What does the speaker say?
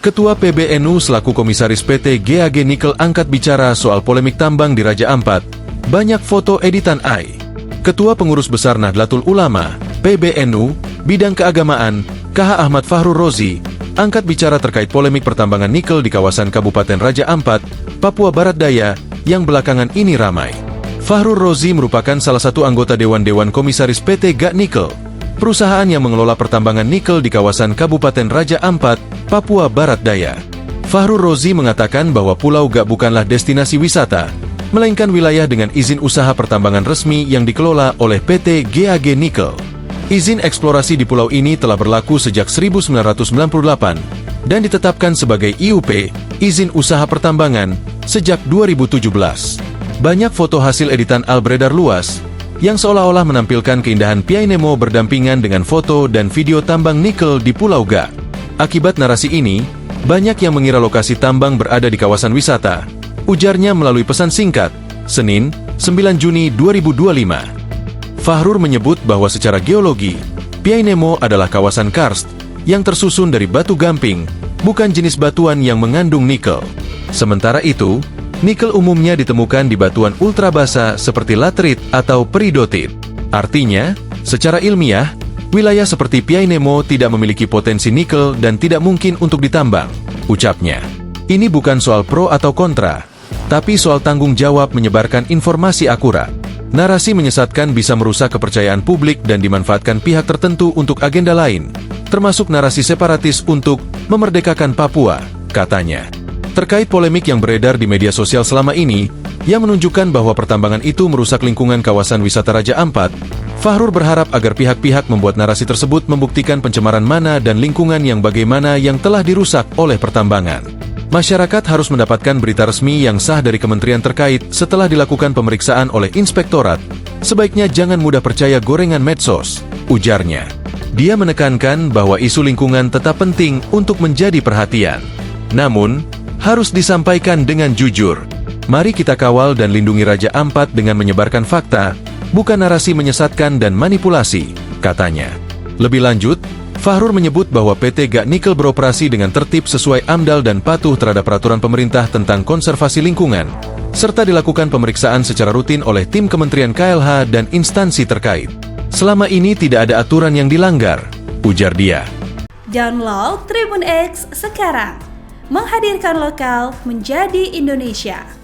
Ketua PBNU selaku Komisaris PT GAG Nikel angkat bicara soal polemik tambang di Raja Ampat. Banyak foto editan AI. Ketua Pengurus Besar Nahdlatul Ulama, PBNU, Bidang Keagamaan, KH Ahmad Fahrur Rozi, angkat bicara terkait polemik pertambangan nikel di kawasan Kabupaten Raja Ampat, Papua Barat Daya, yang belakangan ini ramai. Fahrur Rozi merupakan salah satu anggota Dewan Komisaris PT GAG Nikel, perusahaan yang mengelola pertambangan nikel di kawasan Kabupaten Raja Ampat, Papua Barat Daya. Fahrur Rozi mengatakan bahwa Pulau GAG bukanlah destinasi wisata, melainkan wilayah dengan izin usaha pertambangan resmi yang dikelola oleh PT GAG Nikel. Izin eksplorasi di pulau ini telah berlaku sejak 1998 dan ditetapkan sebagai IUP, izin usaha pertambangan, sejak 2017. Banyak foto hasil editan AI beredar luas, yang seolah-olah menampilkan keindahan Piai Nemo berdampingan dengan foto dan video tambang nikel di Pulau GAG. Akibat narasi ini, banyak yang mengira lokasi tambang berada di kawasan wisata, ujarnya melalui pesan singkat, Senin, 9 Juni 2025. Fahrur menyebut bahwa secara geologi, Piai Nemo adalah kawasan karst yang tersusun dari batu gamping, bukan jenis batuan yang mengandung nikel. Sementara itu, nikel umumnya ditemukan di batuan ultrabasa seperti laterit atau peridotit. Artinya, secara ilmiah, wilayah seperti Piai Nemo tidak memiliki potensi nikel dan tidak mungkin untuk ditambang, ucapnya. Ini bukan soal pro atau kontra, tapi soal tanggung jawab menyebarkan informasi akurat. Narasi menyesatkan bisa merusak kepercayaan publik dan dimanfaatkan pihak tertentu untuk agenda lain, termasuk narasi separatis untuk memerdekakan Papua, katanya. Terkait polemik yang beredar di media sosial selama ini, yang menunjukkan bahwa pertambangan itu merusak lingkungan kawasan wisata Raja Ampat, Fahrur berharap agar pihak-pihak membuat narasi tersebut membuktikan pencemaran mana dan lingkungan yang bagaimana yang telah dirusak oleh pertambangan. Masyarakat harus mendapatkan berita resmi yang sah dari kementerian terkait setelah dilakukan pemeriksaan oleh inspektorat. Sebaiknya jangan mudah percaya gorengan medsos, ujarnya. Dia menekankan bahwa isu lingkungan tetap penting untuk menjadi perhatian. Namun, harus disampaikan dengan jujur. Mari kita kawal dan lindungi Raja Ampat dengan menyebarkan fakta, bukan narasi menyesatkan dan manipulasi, katanya. Lebih lanjut, Fahrur menyebut bahwa PT GAG Nikel beroperasi dengan tertib sesuai AMDAL dan patuh terhadap peraturan pemerintah tentang konservasi lingkungan, serta dilakukan pemeriksaan secara rutin oleh tim Kementerian KLH dan instansi terkait. Selama ini tidak ada aturan yang dilanggar, ujar dia. Download Tribun X sekarang, menghadirkan lokal menjadi Indonesia.